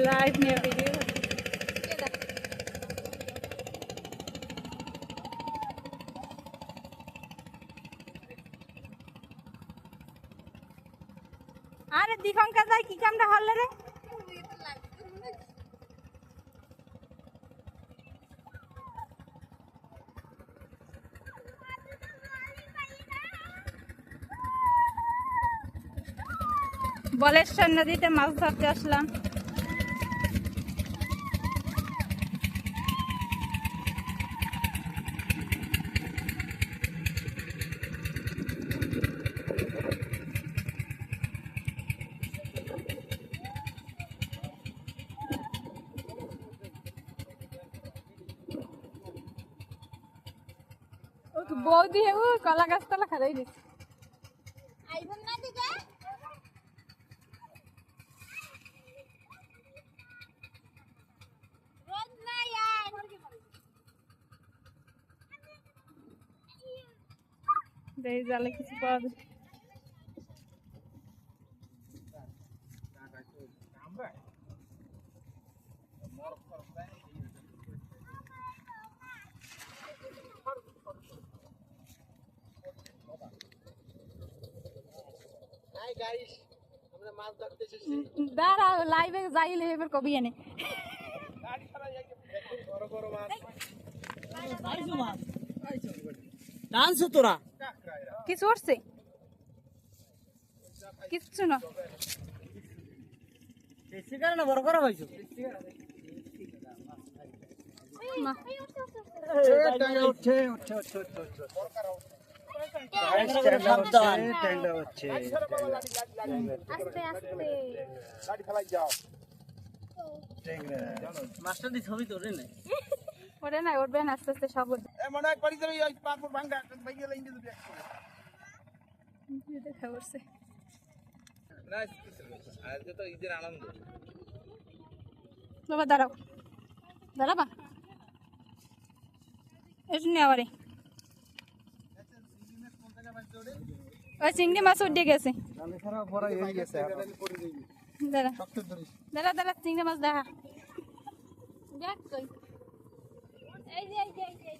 Live নিয়ে video আরে দিগঙ্কা যাই কি কামটা হলে রে বলেশ্বর নদীতে মাছ ধরতে আসলাম। বৌদি ও কলা গাছ তলা খারাই দিচ্ছে জালে কিছু পাওয়া যায়। দাঁড়াও লাইভে যাইলে এবার কবি এনে তোরা কিছু করছে কিচ্ছু না বড় করা হয়েছে ওরে না উঠবেন আস্তে আস্তে সব বাবা দাঁড়াও দাঁড়াবা এসে আবারে ওই চিংড়ি মাছ উঠে গেছে দাঁড়া দাঁড়া দাঁড়া চিংড়ি মাছ দেখা দেখ কই এই যে এই যে এই যে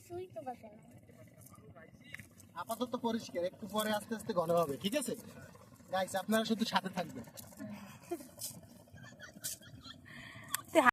তুই তো বাঁচা আপাতত পরিষ্কার, একটু পরে আস্তে আস্তে ঘন হবে, ঠিক আছে গাইস? আপনারা শুধু সাথে থাকবেন।